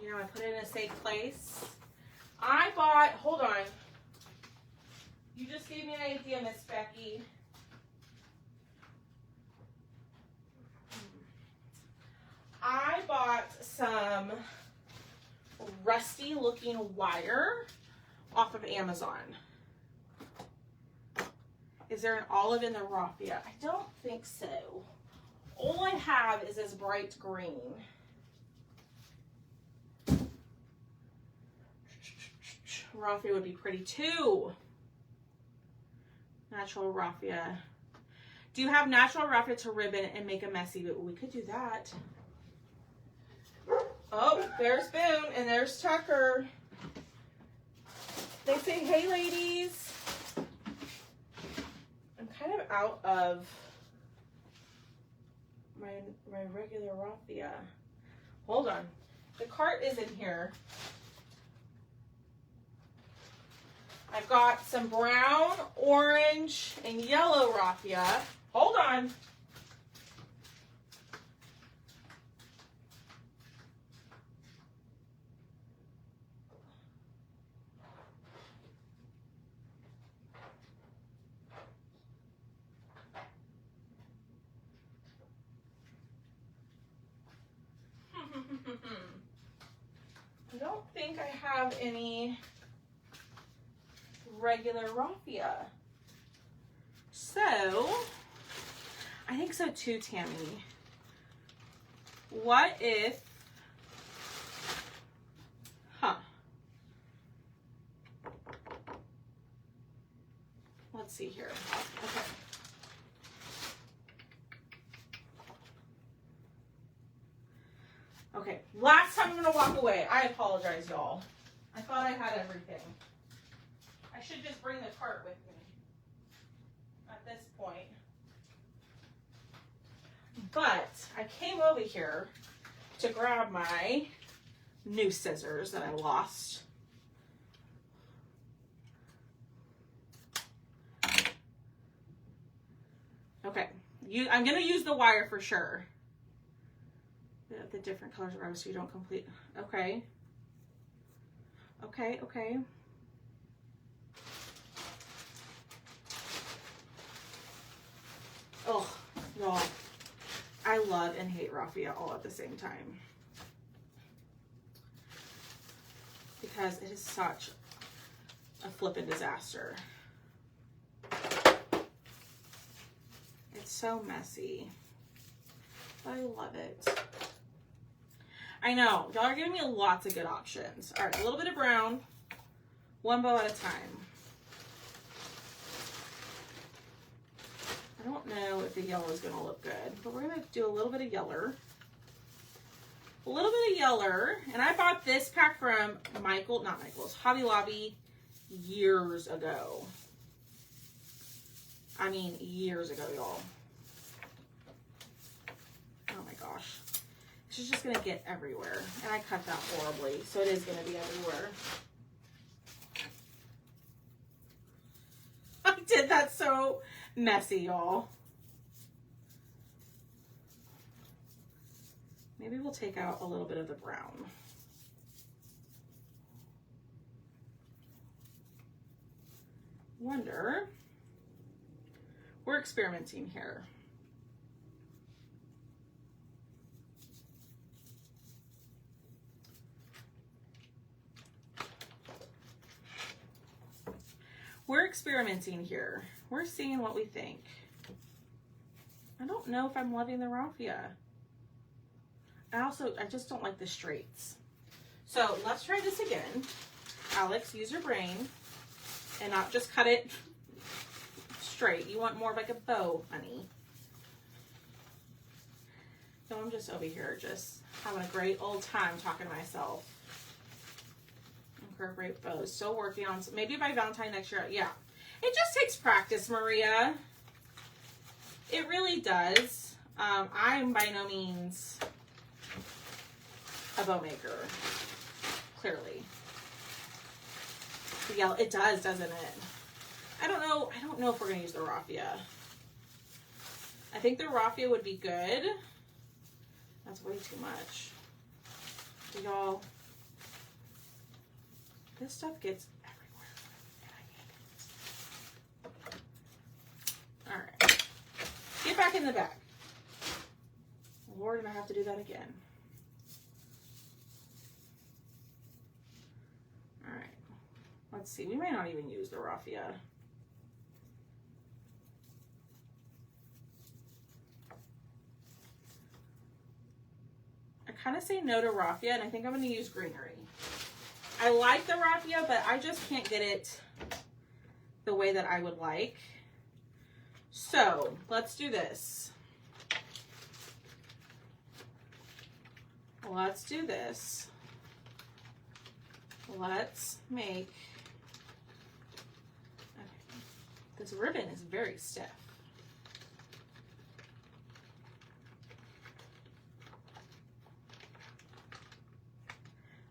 You know, I put it in a safe place. I bought... Hold on. You just gave me an idea, Miss Becky. I bought some rusty looking wire off of Amazon. Is there an olive in the raffia? I don't think so. All I have is this bright green. Raffia would be pretty too. Natural raffia. Do you have natural raffia to ribbon and make a messy? But we could do that. Oh, there's Boone and there's Tucker. They say, hey ladies. I'm kind of out of my regular raffia. Hold on. The cart is in here. I've got some brown, orange, and yellow raffia. Hold on. I have any regular raffia. So, I think so too, Tammy. What if, let's see here. Okay. Okay, last time I'm gonna walk away. I apologize, y'all. I thought I had everything. I should just bring the cart with me at this point. But I came over here to grab my new scissors that I lost. Okay, I'm gonna use the wire for sure. The different colors around so you don't complete. Okay. Okay, okay. Oh, y'all. I love and hate raffia all at the same time. Because it is such a flippin' disaster. It's so messy. But I love it. I know, y'all are giving me lots of good options. All right, a little bit of brown, one bow at a time. I don't know if the yellow is gonna look good, but we're gonna do a little bit of yeller. A little bit of yeller, and I bought this pack from Hobby Lobby years ago. I mean, years ago, y'all. Oh my gosh. It's just gonna get everywhere. And I cut that horribly, so it is gonna be everywhere. I did that so messy, y'all. Maybe we'll take out a little bit of the brown. Wonder. We're experimenting here. We're experimenting here. We're seeing what we think. I don't know if I'm loving the raffia. I just don't like the straights. So let's try this again. Alex, use your brain and not just cut it straight. You want more of like a bow, honey. So I'm just over here just having a great old time talking to myself. Great bows. Still working on, maybe by Valentine next year. Yeah, it just takes practice, Maria. It really does. I'm by no means a bow maker, clearly. But yeah, it does, doesn't it? I don't know if we're gonna use the raffia. I think the raffia would be good. That's way too much. Y'all, this stuff gets everywhere. All right, get back in the bag. Lord, and I have to do that again. All right, let's see. We may not even use the raffia. I kind of say no to raffia, and I think I'm going to use greenery. I like the raffia, but I just can't get it the way that I would like. So let's do this. Let's do this. Let's make, okay, this ribbon is very stiff.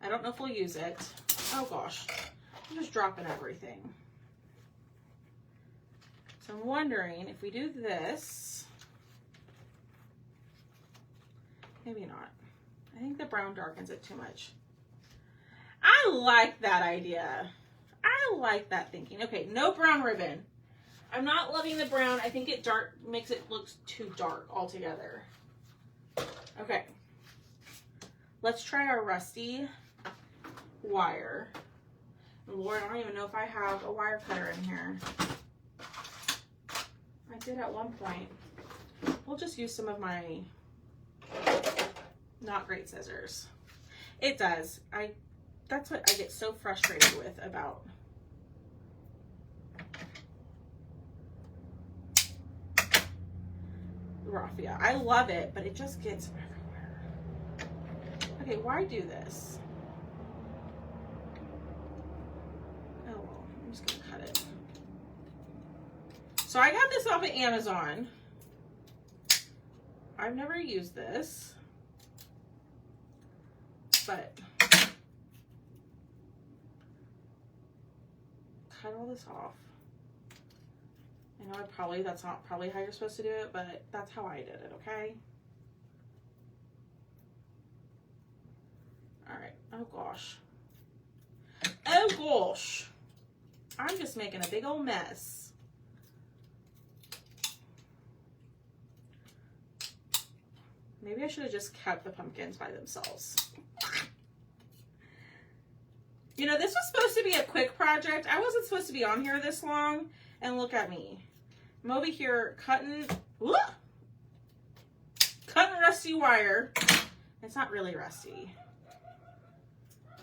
I don't know if we'll use it. Oh gosh, I'm just dropping everything. So I'm wondering if we do this, maybe not. I think the brown darkens it too much. I like that idea. I like that thinking. Okay, no brown ribbon. I'm not loving the brown. I think it makes it look too dark altogether. Okay. Let's try our rusty wire. Lord, I don't even know if I have a wire cutter in here. I did at one point. We'll just use some of my not great scissors. It does. That's what I get so frustrated with about raffia. I love it, but it just gets everywhere. Okay, why do this? Oh well, I'm just gonna cut it. So I got this off of Amazon. I've never used this, but cut all this off. I know that's not probably how you're supposed to do it, but that's how I did it, okay? All right, oh gosh. Oh gosh. I'm just making a big old mess. Maybe I should have just kept the pumpkins by themselves. You know, this was supposed to be a quick project. I wasn't supposed to be on here this long, and look at me. I'm over here cutting rusty wire. It's not really rusty.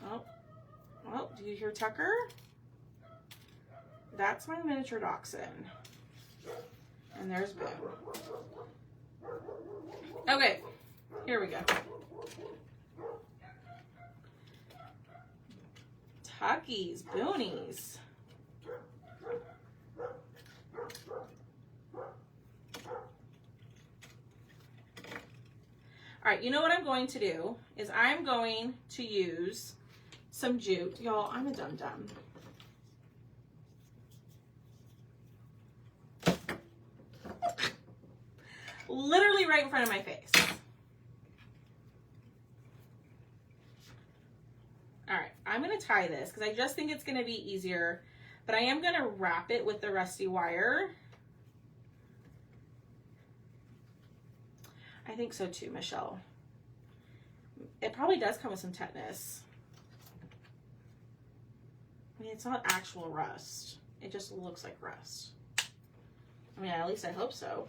Oh, do you hear Tucker? That's my miniature dachshund. And there's Boom. Okay, here we go. Tuckies, boonies. All right, you know what I'm going to do is I'm going to use some jute. Y'all, I'm a dum-dum. Literally right in front of my face. All right, I'm gonna tie this because I just think it's gonna be easier, but I am gonna wrap it with the rusty wire. I think so too, Michelle. It probably does come with some tetanus. I mean, it's not actual rust. It just looks like rust. I mean, at least I hope so.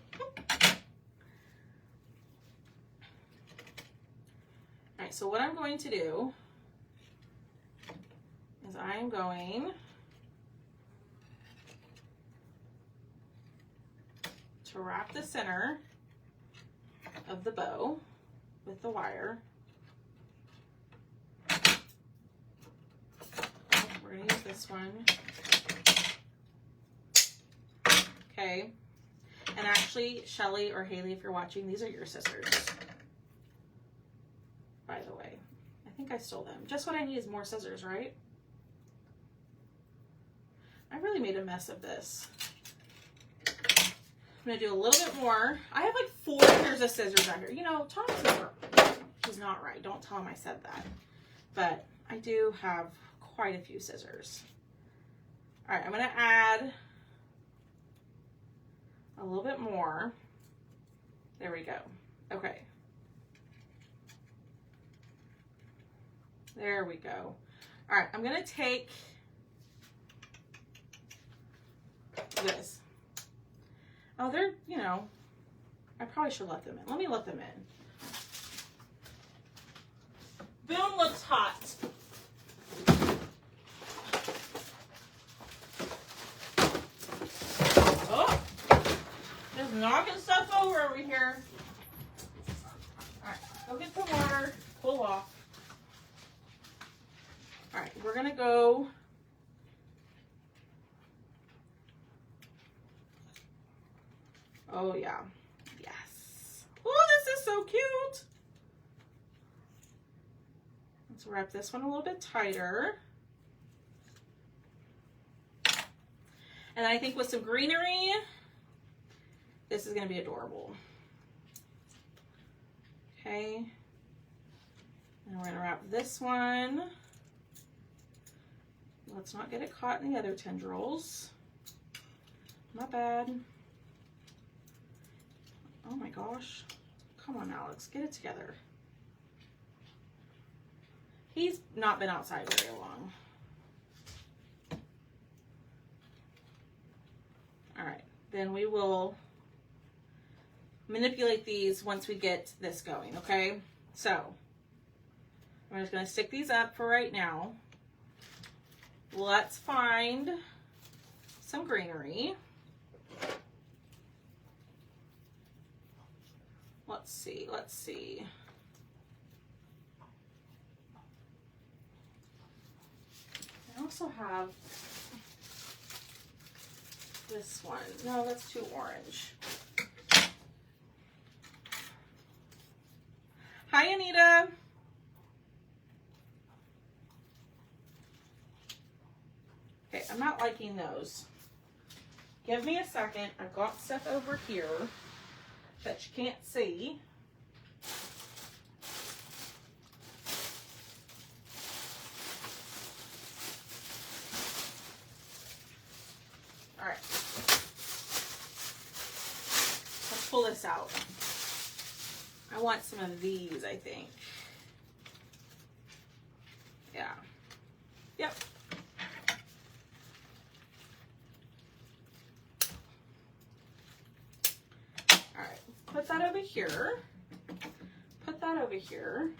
All right, so what I'm going to do is I'm going to wrap the center of the bow with the wire. We're gonna use this one. Okay. And actually, Shelly or Haley, if you're watching, these are your scissors. By the way, I think I stole them. Just what I need is more scissors, right? I really made a mess of this. I'm gonna do a little bit more. I have like 4 pairs of scissors out here. You know, Tom's never, he's not right. Don't tell him I said that. But I do have quite a few scissors. All right, I'm gonna add a little bit more. There we go. Okay. There we go. All right, I'm gonna take this. Oh, they're, you know, I probably should let them in. Let me let them in. Boom looks hot. Oh, just knocking stuff over here. All right, go get some water, cool off. All right, we're gonna go oh yeah, yes. Oh, this is so cute. Let's wrap this one a little bit tighter. And I think with some greenery, this is gonna be adorable. Okay, and we're gonna wrap this one. Let's not get it caught in the other tendrils. Not bad. Oh my gosh. Come on, Alex, get it together. He's not been outside very long. All right, then we will manipulate these once we get this going, okay? So I'm just gonna stick these up for right now. Let's find some greenery. Let's see. I also have this one. No, that's too orange. Hi, Anita. Okay, I'm not liking those. Give me a second. I've got stuff over here that you can't see. All right. Let's pull this out. I want some of these, I think. Yeah. Yep. All right. Put that over here. Put that over here.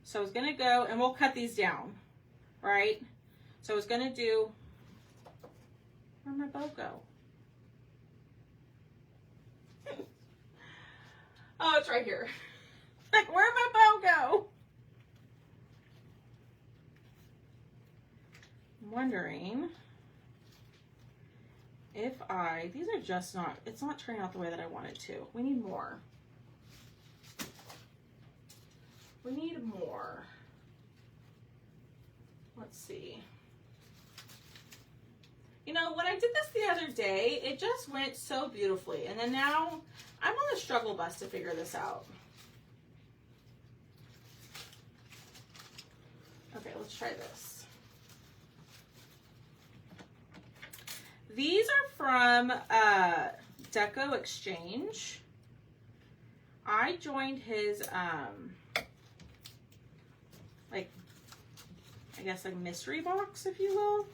So I was gonna go, and we'll cut these down, right? So I was gonna do, where'd my bow go? Oh, it's right here. Like, where'd my bow go? I'm wondering if these are just not, it's not turning out the way that I want it to. We need more. We need more. Let's see. You know, when I did this the other day, it just went so beautifully. And then now I'm on the struggle bus to figure this out. Okay, let's try this. These are from Deco Exchange. I joined his, like, I guess like mystery box, if you will.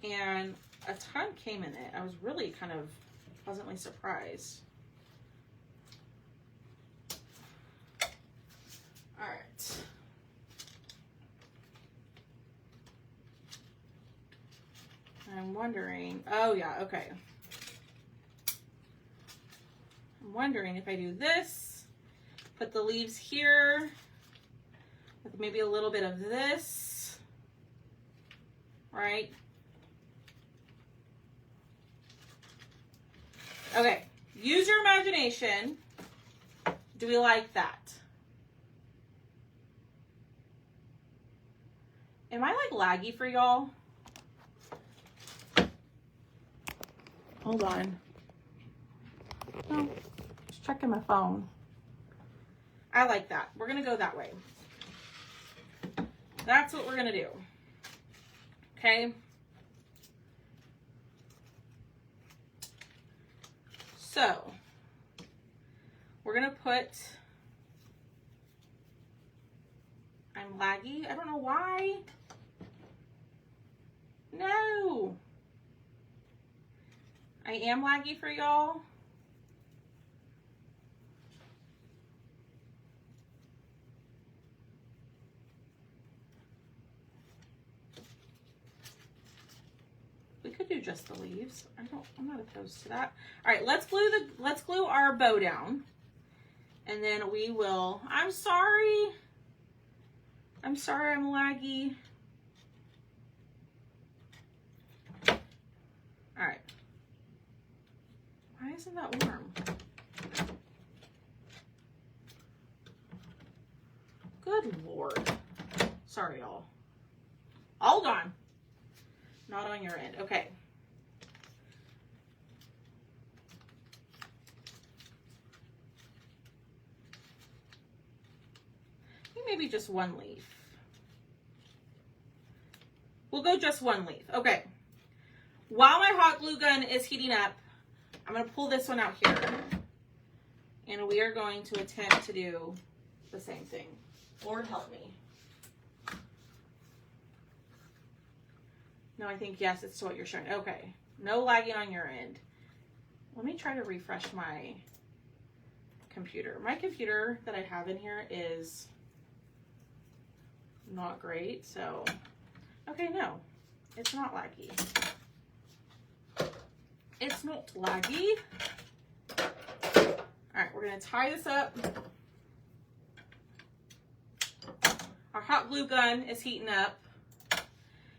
And a ton came in it. I was really kind of pleasantly surprised. All right. I'm wondering, oh yeah, okay. I'm wondering if I do this, put the leaves here, with maybe a little bit of this, right? Okay, use your imagination. Do we like that? Am I like laggy for y'all? Hold on. No, just checking my phone. I like that. We're gonna go that way. That's what we're gonna do. Okay. So, we're gonna put, I'm laggy. I don't know why. No. I am laggy for y'all. We could do just the leaves. I'm not opposed to that. All right, let's glue our bow down. And then we will, I'm sorry I'm laggy. All right. Why isn't that warm? Good Lord. Sorry, y'all. Hold on. Not on your end. Okay. Maybe just one leaf. We'll go just one leaf. Okay. While my hot glue gun is heating up, I'm going to pull this one out here. And we are going to attempt to do the same thing. Lord help me. No, I think yes, it's to what you're showing. Okay. No lagging on your end. Let me try to refresh my computer. My computer that I have in here is not great, so okay, no, it's not laggy. It's not laggy. All right, we're gonna tie this up. Our hot glue gun is heating up.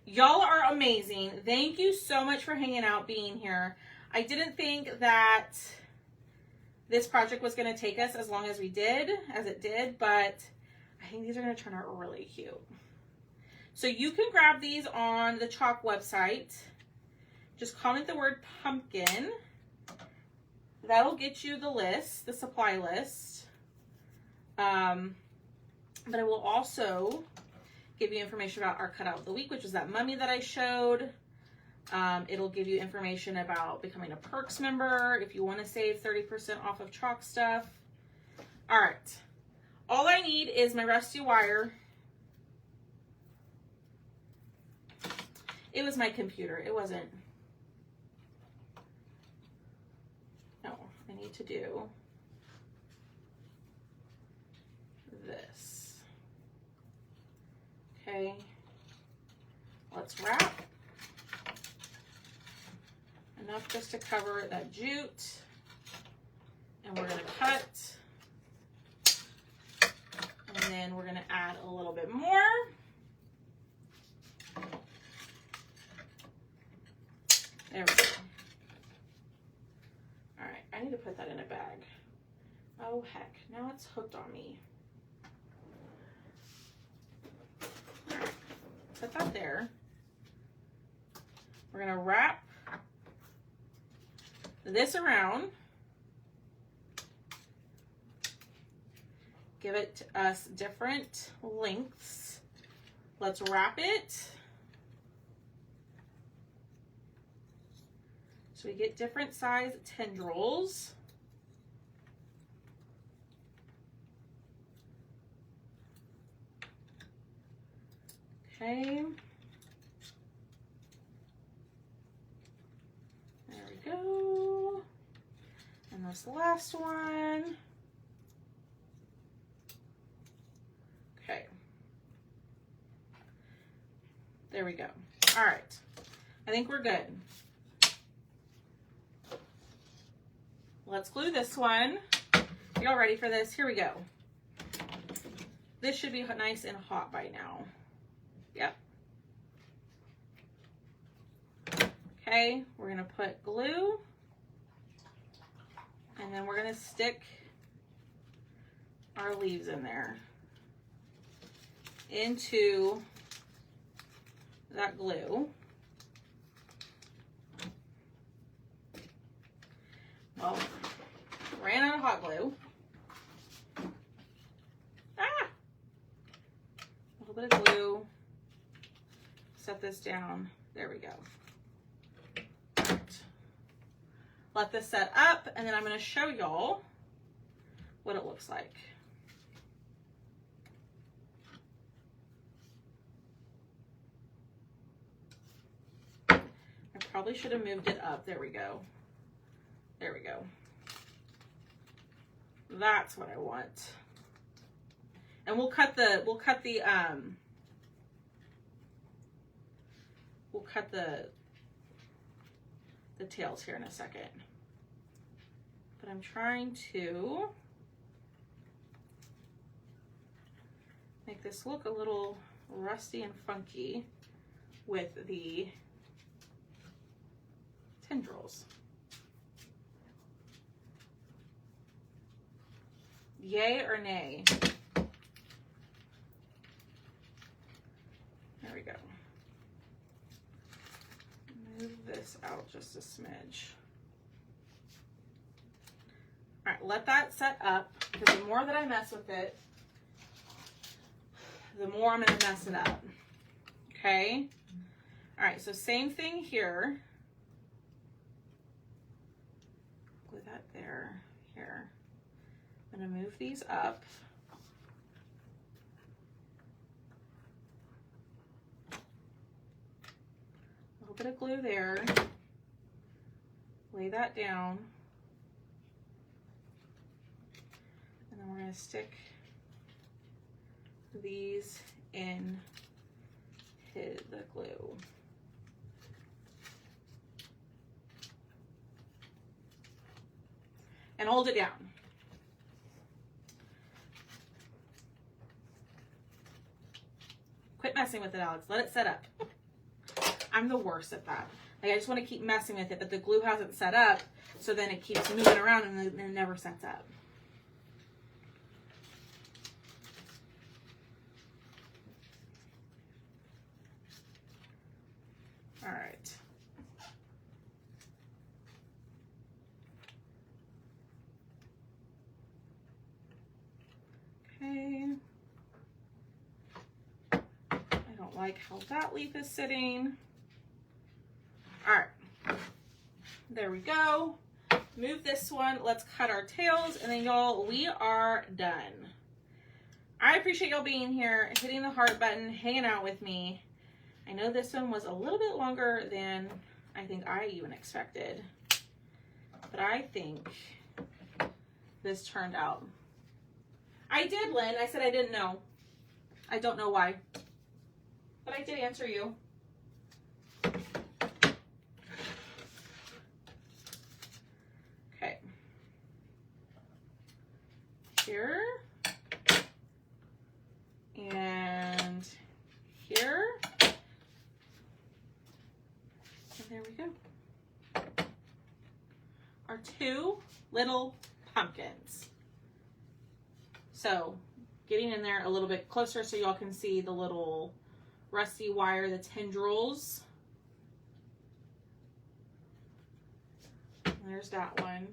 Y'all are amazing. Thank you so much for hanging out, being here. I didn't think that this project was gonna take us as long as it did, but I think these are gonna turn out really cute. So you can grab these on the Chalk website. Just comment the word pumpkin. That'll get you the list, the supply list. But I will also give you information about our cutout of the week, which is that mummy that I showed. It'll give you information about becoming a Perks member if you want to save 30% off of Chalk stuff. All right. All I need is my rusty wire. It was my computer. It wasn't. No, I need to do this. Okay. Let's wrap. Enough just to cover that jute. And we're going to cut. And then we're going to add a little bit more. There we go. All right, I need to put that in a bag. Oh heck, now it's hooked on me. All right, put that there. We're gonna wrap this around. Give it us different lengths. Let's wrap it. So we get different size tendrils. Okay. There we go. And this last one. Okay. There we go. All right. I think we're good. Let's glue this one. Y'all ready for this? Here we go. This should be nice and hot by now. Yep. Okay, we're gonna put glue, and then we're gonna stick our leaves in there into that glue. Well, ran out of hot glue. Ah! A little bit of glue. Set this down. There we go. Let this set up, and then I'm going to show y'all what it looks like. I probably should have moved it up. There we go. There we go. That's what I want. And we'll cut the tails here in a second. But I'm trying to make this look a little rusty and funky with the tendrils. Yay or nay? There we go. Move this out just a smidge. All right, let that set up, because the more that I mess with it, the more I'm going to mess it up. Okay? All right, so same thing here. Glue that there, here. I'm going to move these up. bit of glue there. Lay that down. And then we're going to stick these in the glue. And hold it down. Quit messing with it, Alex. Let it set up. I'm the worst at that. Like, I just want to keep messing with it, but the glue hasn't set up, so then it keeps moving around and it never sets up. All right. Okay. I don't like how that leaf is sitting. All right. There we go. Move this one. Let's cut our tails, and then y'all, we are done. I appreciate y'all being here, hitting the heart button, hanging out with me. I know this one was a little bit longer than I think I even expected, but I think this turned out. I did, Lynn. I said I didn't know. I don't know why, but I did answer you. Okay. Here. And here. And there we go. Our two little pumpkins. So getting in there a little bit closer so y'all can see the little rusty wire, the tendrils. There's that one.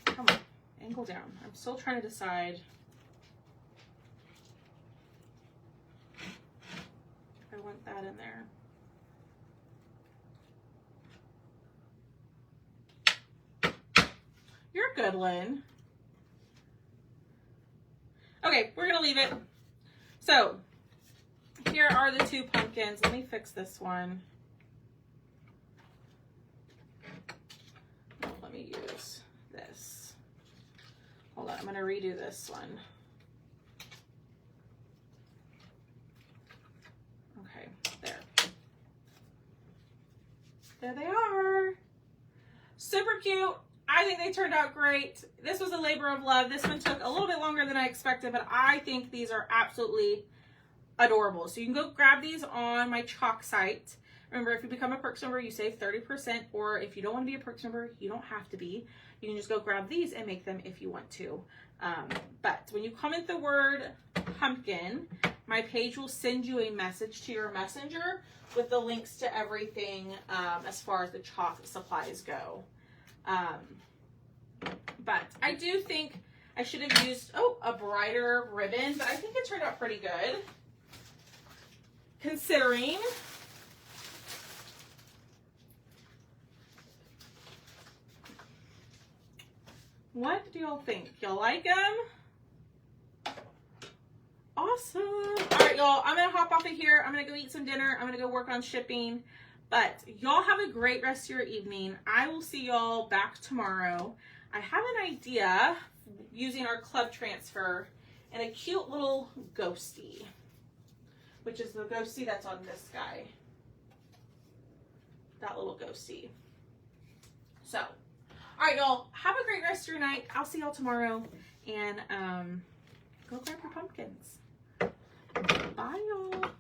Come on, angle down. I'm still trying to decide if I want that in there. You're good, Lynn. Okay, we're gonna leave it. So here are the two pumpkins. Let me fix this one. Oh, let me use this. Hold on, I'm gonna redo this one. Okay, there. There they are. Super cute. I think they turned out great. This was a labor of love. This one took a little bit longer than I expected, but I think these are absolutely adorable. So you can go grab these on my chalk site. Remember, if you become a Perks member, you save 30%, or if you don't want to be a Perks member, you don't have to be. You can just go grab these and make them if you want to. But when you comment the word pumpkin, my page will send you a message to your messenger with the links to everything as far as the chalk supplies go. But I do think I should have used, a brighter ribbon, but I think it turned out pretty good, considering. What do y'all think? Y'all like them? Awesome. All right, y'all, I'm going to hop off of here. I'm going to go eat some dinner. I'm going to go work on shipping. But y'all have a great rest of your evening. I will see y'all back tomorrow. I have an idea using our club transfer and a cute little ghosty, which is the ghosty that's on this guy. That little ghosty. So, all right, y'all, have a great rest of your night. I'll see y'all tomorrow, and go grab your pumpkins. Bye, y'all.